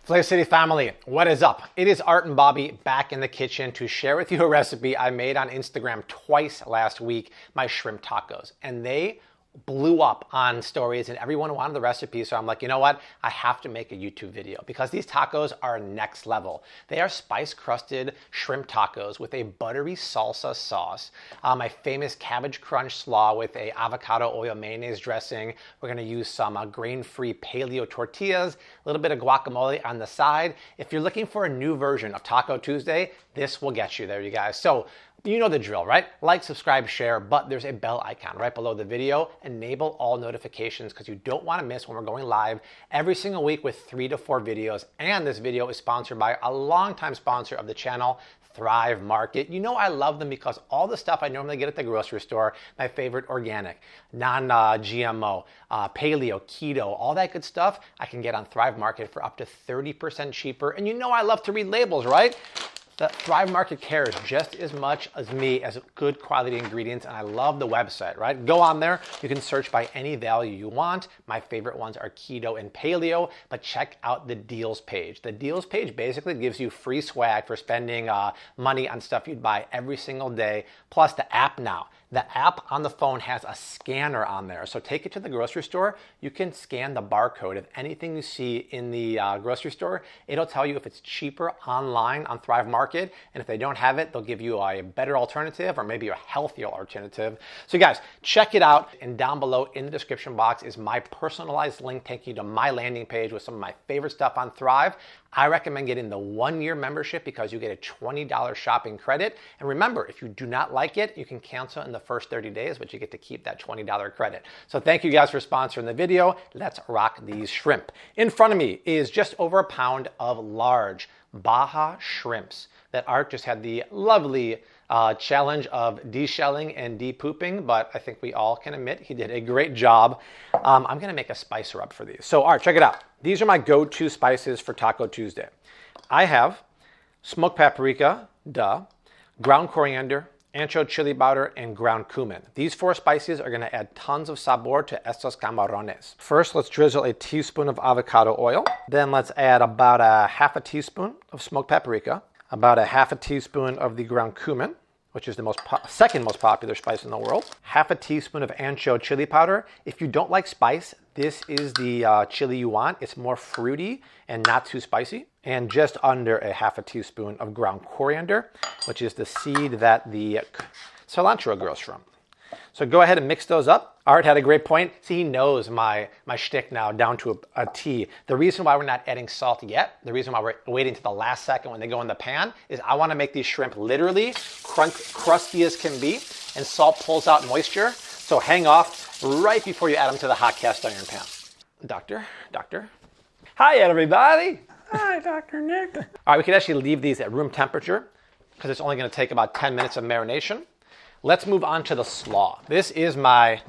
Flavor City family, what is up? It is Art and Bobby back in the kitchen to share with you a recipe I made on Instagram twice last week, my shrimp tacos. And they blew up on stories and everyone wanted the recipe. So I'm like, you know what? I have to make a YouTube video because these tacos are next level. They are spice crusted shrimp tacos with a buttery salsa sauce, my famous cabbage crunch slaw with a avocado oil mayonnaise dressing. We're gonna use some grain-free paleo tortillas, a little bit of guacamole on the side. If you're looking for a new version of Taco Tuesday, this will get you there, you guys. So you know the drill, right? Like, subscribe, share, but there's a bell icon right below the video. Enable all notifications because you don't want to miss when we're going live every single week with 3 to 4 videos. And this video is sponsored by a longtime sponsor of the channel, Thrive Market. You know I love them because all the stuff I normally get at the grocery store, my favorite organic, non-GMO, paleo, keto, all that good stuff, I can get on Thrive Market for up to 30% cheaper. And you know I love to read labels, right? The Thrive Market cares just as much as me as good quality ingredients, and I love the website, right? Go on there. You can search by any value you want. My favorite ones are keto and paleo, but check out the deals page. The deals page basically gives you free swag for spending money on stuff you'd buy every single day, plus the app now. The app on the phone has a scanner on there. So take it to the grocery store. You can scan the barcode of anything you see in the grocery store. It'll tell you if it's cheaper online on Thrive Market. And if they don't have it, they'll give you a better alternative or maybe a healthier alternative. So guys, check it out. And down below in the description box is my personalized link taking you to my landing page with some of my favorite stuff on Thrive. I recommend getting the 1-year membership because you get a $20 shopping credit. And remember, if you do not like it, you can cancel in the first 30 days, but you get to keep that $20 credit. So thank you guys for sponsoring the video. Let's rock these shrimp. In front of me is just over a pound of large Baja shrimps that Art just had the lovely challenge of deshelling and de-pooping, but I think we all can admit he did a great job. I'm gonna make a spice rub for these. So Art, check it out. These are my go-to spices for Taco Tuesday. I have smoked paprika, ground coriander, ancho chili powder, and ground cumin. These 4 spices are gonna add tons of sabor to estos camarones. First, let's drizzle a teaspoon of avocado oil. Then let's add about a half a teaspoon of smoked paprika, about a half a teaspoon of the ground cumin, which is the second most popular spice in the world. Half a teaspoon of ancho chili powder. If you don't like spice, this is the chili you want. It's more fruity and not too spicy. And just under a half a teaspoon of ground coriander, which is the seed that the cilantro grows from. So go ahead and mix those up. Art had a great point. See, he knows my shtick now down to a T. The reason why we're not adding salt yet, the reason why we're waiting to the last second when they go in the pan, is I want to make these shrimp literally crusty as can be, and salt pulls out moisture. So hang off right before you add them to the hot cast iron pan. Doctor. Hi, everybody. Hi, Dr. Nick. All right, we can actually leave these at room temperature because it's only going to take about 10 minutes of marination. Let's move on to the slaw. This is my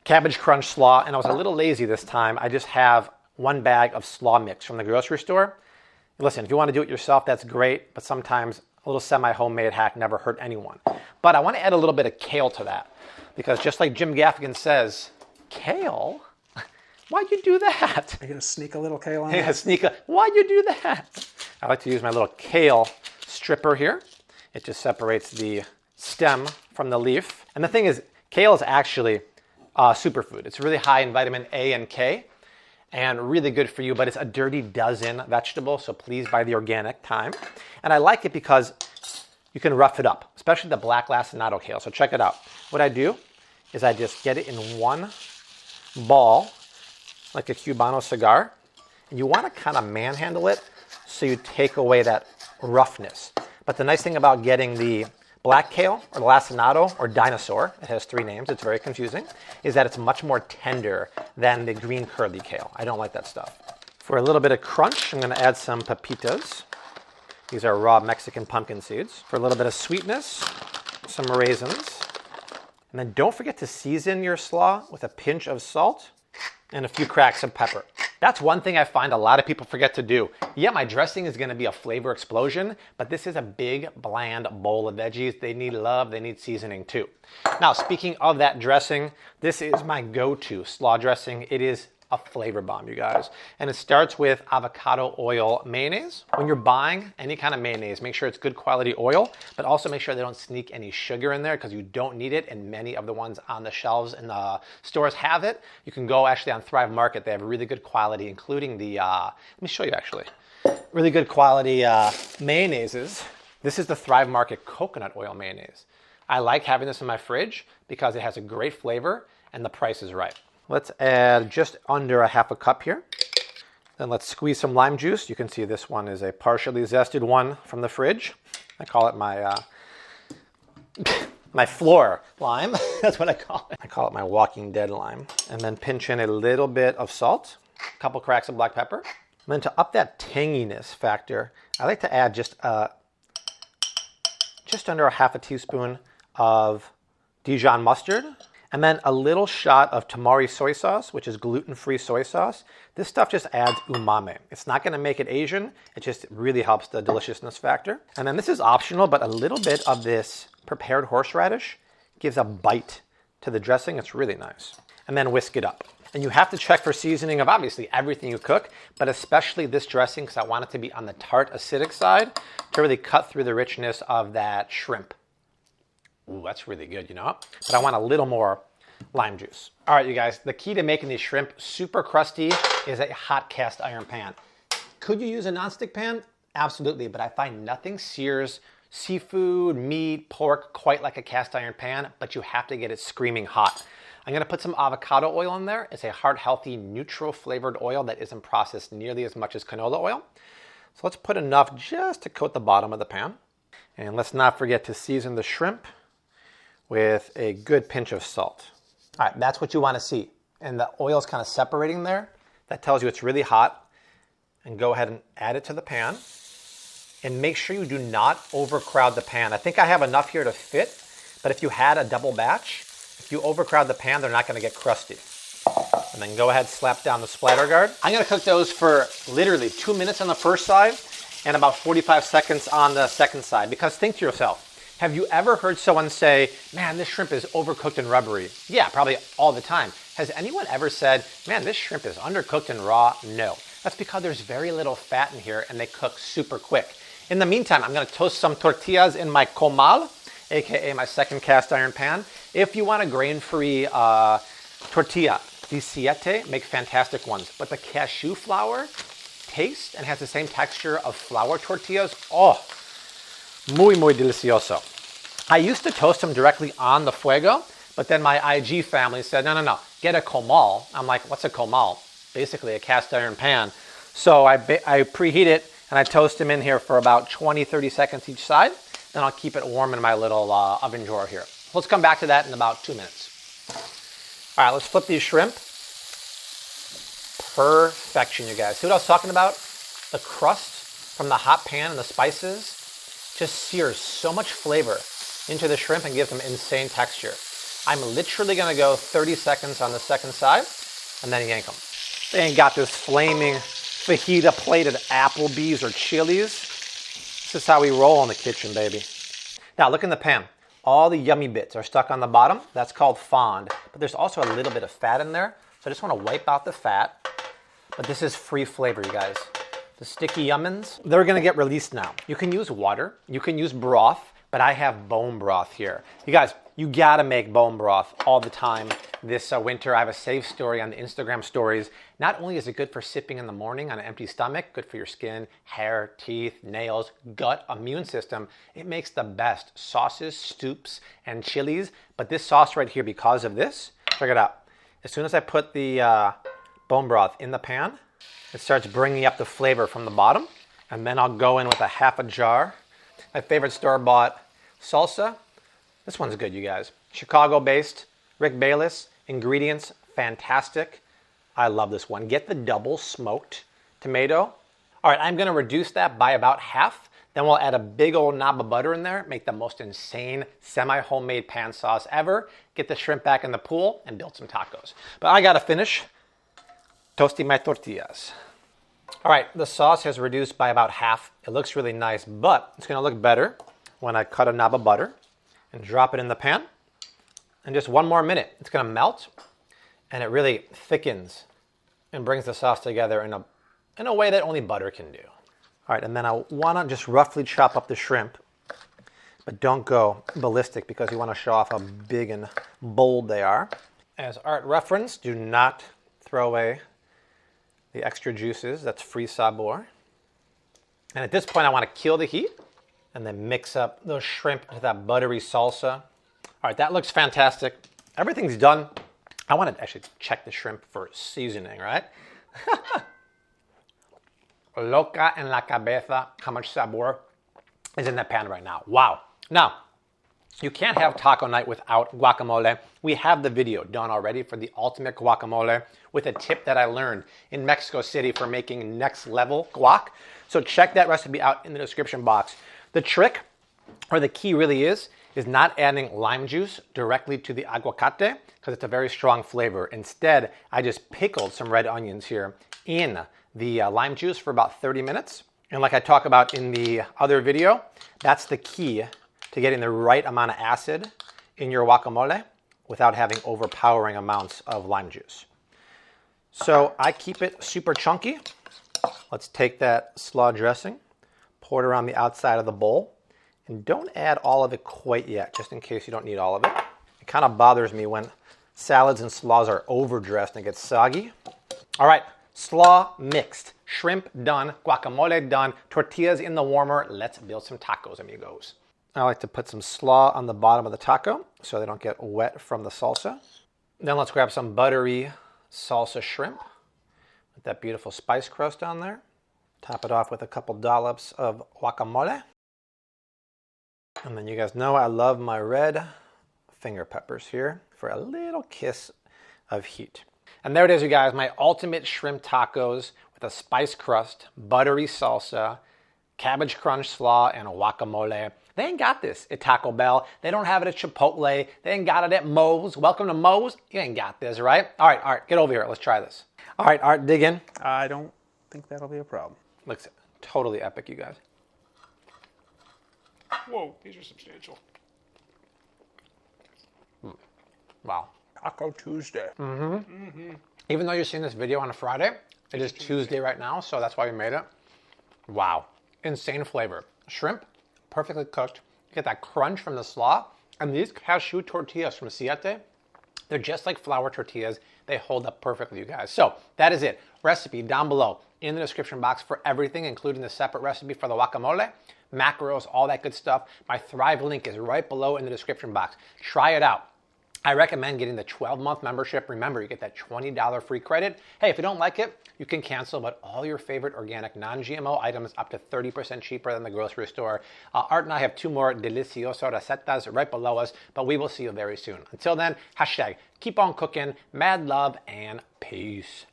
cabbage crunch slaw, and I was a little lazy this time. I just have 1 bag of slaw mix from the grocery store. Listen, if you want to do it yourself, that's great, but sometimes a little semi-homemade hack never hurt anyone. But I want to add a little bit of kale to that because just like Jim Gaffigan says, kale? Why'd you do that? Are you going to sneak a little kale on Yeah, why'd you do that? I like to use my little kale stripper here. It just separates the stem from the leaf. And the thing is, kale is actually a superfood. It's really high in vitamin A and K and really good for you, but it's a dirty dozen vegetable, so please buy the organic time. And I like it because you can rough it up, especially the black lacinato kale. So check it out. What I do is I just get it in one ball, like a Cubano cigar, and you want to kind of manhandle it so you take away that roughness. But the nice thing about getting the black kale, or the lacinato, or dinosaur, it has 3 names, it's very confusing, is that it's much more tender than the green curly kale. I don't like that stuff. For a little bit of crunch, I'm going to add some pepitas. These are raw Mexican pumpkin seeds. For a little bit of sweetness, some raisins. And then don't forget to season your slaw with a pinch of salt and a few cracks of pepper. That's one thing I find a lot of people forget to do. Yeah, my dressing is gonna be a flavor explosion, but this is a big, bland bowl of veggies. They need love, they need seasoning too. Now, speaking of that dressing, this is my go-to slaw dressing. It is a flavor bomb, you guys. And it starts with avocado oil mayonnaise. When you're buying any kind of mayonnaise, make sure it's good quality oil, but also make sure they don't sneak any sugar in there because you don't need it, and many of the ones on the shelves in the stores have it. You can go actually on Thrive Market. They have really good quality, including the, let me show you actually, really good quality mayonnaises. This is the Thrive Market coconut oil mayonnaise. I like having this in my fridge because it has a great flavor and the price is right. Let's add just under a half a cup here. Then let's squeeze some lime juice. You can see this one is a partially zested one from the fridge. I call it my my floor lime. That's what I call it. I call it my Walking Dead lime. And then pinch in a little bit of salt, a couple cracks of black pepper. And then to up that tanginess factor, I like to add just under a half a teaspoon of Dijon mustard, and then a little shot of tamari soy sauce, which is gluten-free soy sauce. This stuff just adds umami. It's not gonna make it Asian, it just really helps the deliciousness factor. And then this is optional, but a little bit of this prepared horseradish gives a bite to the dressing. It's really nice. And then whisk it up. And you have to check for seasoning of obviously everything you cook, but especially this dressing because I want it to be on the tart acidic side to really cut through the richness of that shrimp. Ooh, that's really good, you know? But I want a little more lime juice. All right, you guys, the key to making these shrimp super crusty is a hot cast iron pan. Could you use a nonstick pan? Absolutely, but I find nothing sears seafood, meat, pork quite like a cast iron pan, but you have to get it screaming hot. I'm gonna put some avocado oil in there. It's a heart-healthy, neutral flavored oil that isn't processed nearly as much as canola oil. So let's put enough just to coat the bottom of the pan. And let's not forget to season the shrimp with a good pinch of salt. All right, that's what you want to see. And the oil's kind of separating there. That tells you it's really hot. And go ahead and add it to the pan. And make sure you do not overcrowd the pan. I think I have enough here to fit, but if you had a double batch, if you overcrowd the pan, they're not going to get crusty. And then go ahead, slap down the splatter guard. I'm going to cook those for literally 2 minutes on the first side and about 45 seconds on the second side. Because think to yourself, have you ever heard someone say, man, this shrimp is overcooked and rubbery? Yeah, probably all the time. Has anyone ever said, man, this shrimp is undercooked and raw? No. That's because there's very little fat in here and they cook super quick. In the meantime, I'm going to toast some tortillas in my comal, aka my second cast iron pan. If you want a grain-free tortilla, these siete make fantastic ones. But the cashew flour tastes and has the same texture of flour tortillas. Oh, muy delicioso. I used to toast them directly on the fuego, but then my IG family said, no, get a comal. I'm like, what's a comal? Basically a cast iron pan. So I preheat it and I toast them in here for about 20-30 seconds each side. Then I'll keep it warm in my little oven drawer here. Let's come back to that in about 2 minutes. All right, let's flip these shrimp. Perfection, you guys. See what I was talking about? The crust from the hot pan and the spices just sears so much flavor into the shrimp and gives them insane texture. I'm literally gonna go 30 seconds on the second side and then yank them. They ain't got this flaming fajita plated Applebee's or Chili's. This is how we roll in the kitchen, baby. Now look in the pan. All the yummy bits are stuck on the bottom. That's called fond. But there's also a little bit of fat in there. So I just want to wipe out the fat. But this is free flavor, you guys. The sticky yummins, they're going to get released now. You can use water. You can use broth. But I have bone broth here. You guys, you got to make bone broth all the time this winter. I have a save story on the Instagram stories. Not only is it good for sipping in the morning on an empty stomach, good for your skin, hair, teeth, nails, gut, immune system. It makes the best sauces, soups, and chilies. But this sauce right here, because of this, check it out. As soon as I put the bone broth in the pan, it starts bringing up the flavor from the bottom. And then I'll go in with a half a jar. My favorite store-bought salsa. This one's good, you guys. Chicago-based, Rick Bayless. Ingredients, fantastic. I love this one. Get the double smoked tomato. All right, I'm gonna reduce that by about half. Then we'll add a big old knob of butter in there, make the most insane semi-homemade pan sauce ever. Get the shrimp back in the pool and build some tacos. But I gotta finish toasting my tortillas. All right, the sauce has reduced by about half. It looks really nice, but it's gonna look better when I cut a knob of butter and drop it in the pan. And just 1 more minute, it's gonna melt and it really thickens and brings the sauce together in a way that only butter can do. All right, and then I want to just roughly chop up the shrimp, but don't go ballistic because you want to show off how big and bold they are. As Art referenced, do not throw away the extra juices. That's free sabor. And at this point, I want to kill the heat and then mix up those shrimp with that buttery salsa. All right, that looks fantastic. Everything's done. I want to actually check the shrimp for seasoning, right? Loca en la cabeza, how much sabor is in that pan right now. Wow. Now, you can't have taco night without guacamole. We have the video done already for the ultimate guacamole with a tip that I learned in Mexico City for making next level guac. So check that recipe out in the description box. The trick, or the key really is not adding lime juice directly to the aguacate because it's a very strong flavor. Instead, I just pickled some red onions here in the lime juice for about 30 minutes. And like I talk about in the other video, that's the key to getting the right amount of acid in your guacamole without having overpowering amounts of lime juice. So I keep it super chunky. Let's take that slaw dressing, pour it around the outside of the bowl, and don't add all of it quite yet, just in case you don't need all of it. It kind of bothers me when salads and slaws are overdressed and get soggy. All right, slaw mixed, shrimp done, guacamole done, tortillas in the warmer. Let's build some tacos, amigos. I like to put some slaw on the bottom of the taco so they don't get wet from the salsa. Then let's grab some buttery salsa shrimp with that beautiful spice crust on there. Top it off with a couple dollops of guacamole. And then you guys know I love my red finger peppers here for a little kiss of heat. And there it is, you guys, my ultimate shrimp tacos with a spice crust, buttery salsa, cabbage crunch slaw, and a guacamole. They ain't got this at Taco Bell. They don't have it at Chipotle. They ain't got it at Moe's. Welcome to Moe's. You ain't got this, right? All right, Art, get over here. Let's try this. All right, Art, dig in. I don't think that'll be a problem. Looks totally epic, you guys. Whoa, these are substantial. Wow. Taco Tuesday. Even though you're seeing this video on a Friday, it is Tuesday right now, so that's why we made it. Wow. Insane flavor. Shrimp, perfectly cooked. You get that crunch from the slaw. And these cashew tortillas from Siete, they're just like flour tortillas. They hold up perfectly, you guys. So that is it. Recipe down below in the description box for everything, including the separate recipe for the guacamole, macros, all that good stuff. My Thrive link is right below in the description box. Try it out. I recommend getting the 12-month membership. Remember, you get that $20 free credit. Hey, if you don't like it, you can cancel, but all your favorite organic, non-GMO items up to 30% cheaper than the grocery store. Art and I have 2 more delicioso recetas right below us, but we will see you very soon. Until then, hashtag keep on cooking, mad love, and peace.